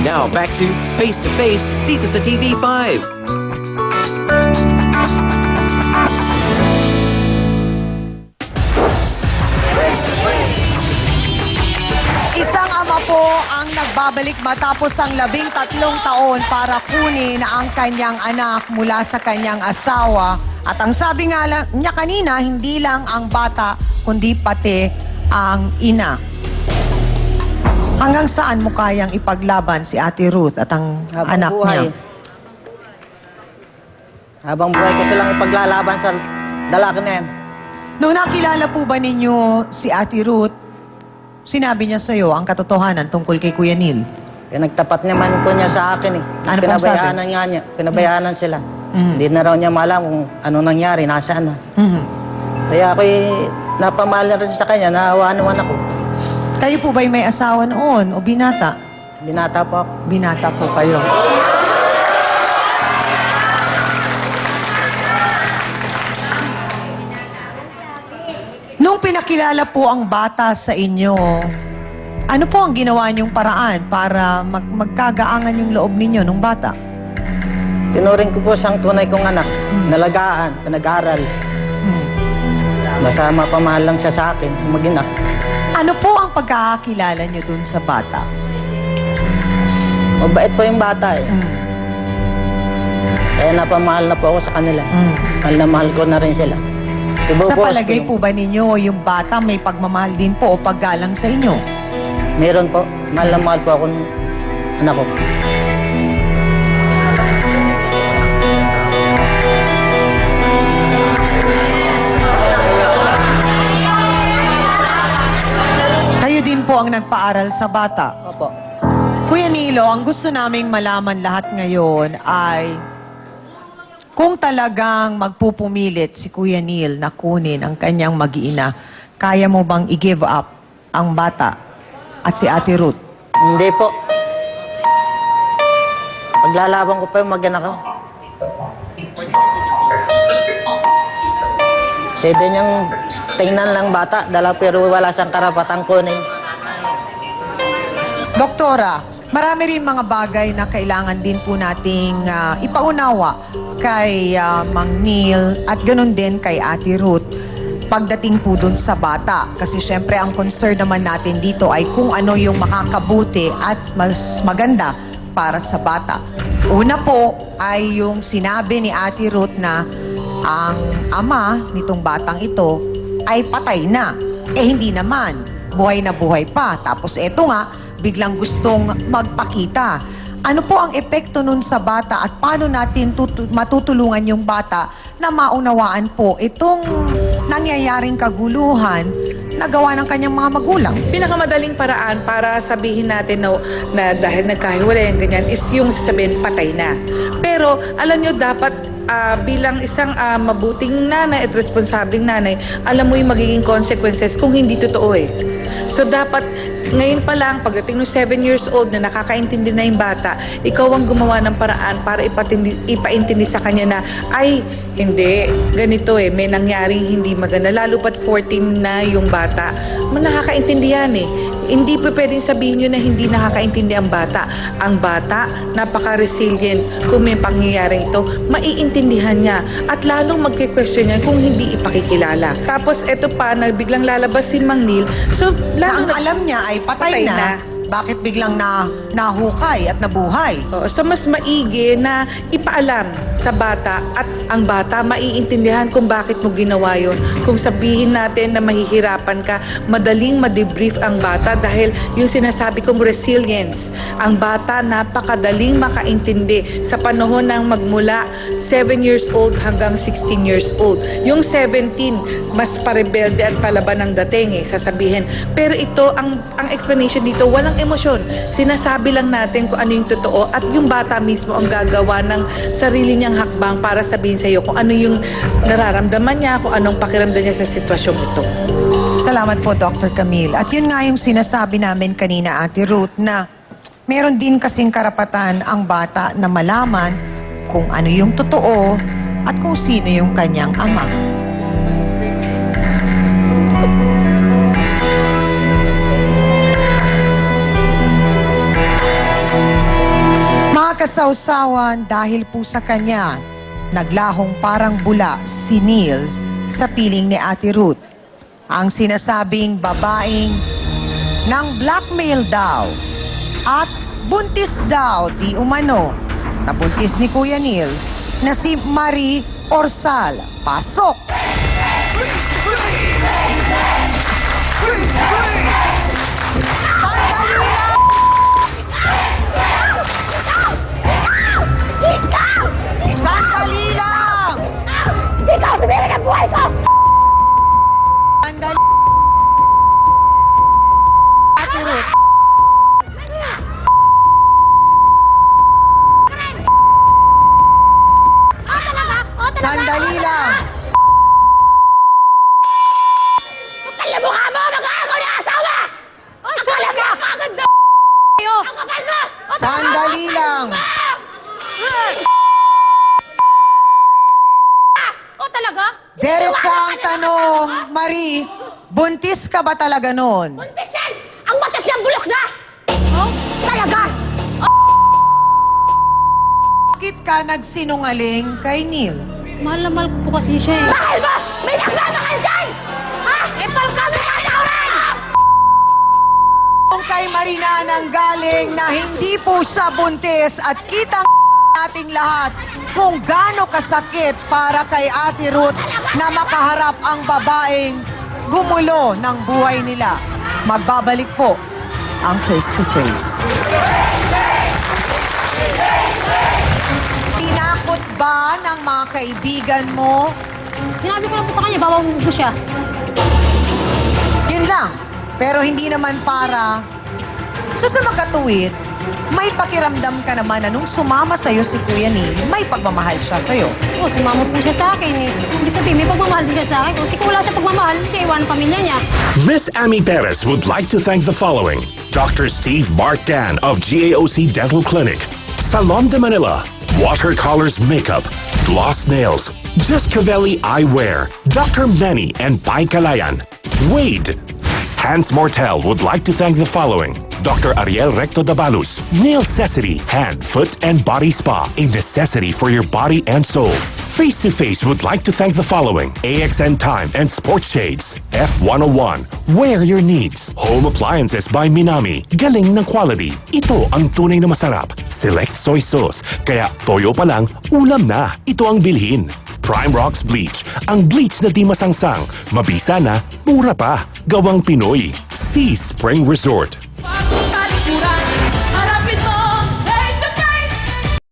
Now back to Face to Face dito sa TV5. Isang ama po ang nagbabalik matapos ang 13 taon para kunin ang kanyang anak mula sa kanyang asawa. At ang sabi nga niya kanina, hindi lang ang bata, kundi pati ang ina. Hanggang saan mo kayang ipaglaban si Ate Ruth at ang anak niya? Habang buhay ko silang ipaglalaban sa lalaki na yan. Nung nakilala po ba ninyo si Ate Ruth, sinabi niya sa'yo ang katotohanan tungkol kay Kuya Neil? Pinagtapat naman po niya sa akin eh. Ano pong sabi? Pinabayaanan nga niya. Pinabayaanan sila. Mhm. Hindi na raw niya maalam kung ano nangyari, nasaan na. Mhm. Kaya ako'y napamahal na rin sa kanya, naawa naman ako. Kayo po ba'y may asawa noon o binata? Binata po ako. Binata po kayo. Nung pinakilala po ang bata sa inyo, ano po ang ginawa niyong paraan para magkagaangan yung loob ninyo nung bata? Tinuring ko po siyang tunay kong anak. Nalagaan, pinag-aral. Basta mapamahal lang siya sa akin, mag-ina. Ano po ang pagkakakilala niyo dun sa bata? Mabait po yung bata eh. Kaya napamahal na po ako sa kanila. Mahal na mahal ko na rin sila. Sa palagay po ba ninyo, yung bata may pagmamahal din po o paggalang sa inyo? Meron po. Mahal na mahal po ako ng anak ko. Kayo din po ang nagpaaral sa bata. Opo. Kuya Nilo, ang gusto naming malaman lahat ngayon ay kung talagang magpupumilit si Kuya Neil na kunin ang kanyang mag-iina, kaya mo bang i-give up ang bata at si Ate Ruth? Hindi po. Paglalaban ko pa yung mag-anak ko. Pwede niyang tingnan lang bata, pero wala siyang karapatang kunin. Doktora, marami rin mga bagay na kailangan din po nating ipaunawa kay Mang Neil at ganun din kay Ate Ruth pagdating po dun sa bata. Kasi syempre ang concern naman natin dito ay kung ano yung makakabuti at mas maganda para sa bata. Una po ay yung sinabi ni Ate Ruth na ang ama nitong batang ito ay patay na. Eh hindi naman, buhay na buhay pa. Tapos eto nga, biglang gustong magpakita. Ano po ang epekto nun sa bata at paano natin matutulungan yung bata na maunawaan po itong nangyayaring kaguluhan na gawa ng kanyang mga magulang? Pinakamadaling paraan para sabihin natin na dahil nagkahiwalay ang ganyan is yung sasabihin patay na. Pero alam nyo, dapat bilang isang mabuting nanay at responsableng nanay, alam mo yung magiging consequences kung hindi totoo eh. So dapat ngayon pa lang, pagdating ng 7 years old na nakakaintindi na yung bata, ikaw ang gumawa ng paraan para ipaintindi sa kanya na, ay, hindi, ganito eh, may nangyaring hindi maganda. Lalo pat 14 na yung bata. Nakakaintindi yan eh. Hindi pa pwedeng sabihin nyo na hindi nakakaintindi ang bata. Ang bata, napaka-resilient. Kung may pangyayaring ito, maiintindihan niya. At lalong magki-question niya kung hindi ipakikilala. Tapos eto pa, biglang lalabas si Mang Neil. So, Na ang alam niya ay patay na. Bakit biglang nahukay at nabuhay? So mas maigi na ipaalam sa bata at ang bata maiintindihan kung bakit mo ginawa yun. Kung sabihin natin na mahihirapan ka, madaling ma-debrief ang bata dahil yung sinasabi kong resilience, ang bata napakadaling makaintindi sa panahon ng magmula 7 years old hanggang 16 years old. Yung 17, mas parebelde at palaban ng dating eh, sasabihin. Pero ito, ang explanation dito, walang emosyon. Sinasabi lang natin kung ano yung totoo at yung bata mismo ang gagawa ng sarili niyang hakbang para sabihin sa iyo kung ano yung nararamdaman niya, kung anong pakiramdam niya sa sitwasyong ito. Salamat po, Dr. Camille. At yun nga yung sinasabi namin kanina, Ate Ruth, na meron din kasing karapatan ang bata na malaman kung ano yung totoo at kung sino yung kanyang ama. kasawsawan dahil po sa kanya, naglahong parang bula si Neil sa piling ni Ate Ruth. Ang sinasabing babaeng ng blackmail daw at buntis daw di umano na buntis ni Kuya Neil na si Marie Orsal. Pasok! Sandali lang! Sandali lang! Ikaw, sumira ng buhay ko! Sandali! Ate Ruth, sandali lang! Kapal na mukha mo! Mag-aagaw na asawa! Ay, alam mo! Maganda kayo! Ang kapal mo! Sandali lang! O talaga? Diretsa ang tanong, Marie, buntis ka ba talaga noon? Buntis yan! Ang batas yan bulok na! Oh? Talaga? Bakit ka nagsinungaling kay Neil? Mahal na mahal ko po kasi siya eh. Mahal mo! May nagmamahal dyan! Ha? Ipal ka! May nagmamahal! Kung kay Marina nang galing na hindi po siya buntis at kitang nating lahat kung gaano kasakit para kay Ate Ruth na makaharap ang babaeng gumulo ng buhay nila. Magbabalik po ang Face to Face. Tinakot ba ng mga kaibigan mo? Sinabi ko lang po sa kanya, babawin ko siya. Yun lang. Pero hindi naman para sa makatuwid, may pakiramdam ka naman na nung sumama sa'yo si Kuya Neil, may pagmamahal siya sa'yo. Oo, sumama po siya sa akin eh. Ibig sabihin, may pagmamahal din siya sa akin. Kasi kung wala siya pagmamahal, hindi iwan ang pamilya niya. Miss Amy Perez would like to thank the following: Dr. Steve Mark-Dan of GAOC Dental Clinic, Salon de Manila, Watercolors Makeup, Gloss Nails, Just Cavelli Eyewear, Dr. Manny and Pai Kalayan, Wade. Hans Mortel would like to thank the following: Dr. Ariel Recto Dabalus, Nail Necessity, Hand, Foot, and Body Spa, a necessity for your body and soul. Face to Face would like to thank the following: AXN Time and Sports Shades, F101, Wear Your Needs, Home Appliances by Minami, galing ng quality. Ito ang tunay na masarap. Select Soy Sauce, kaya toyo pa lang, ulam na. Ito ang bilhin. Prime Rocks Bleach, ang bleach na di masangsang, mabisa na, mura pa, gawang Pinoy. Sea Spring Resort,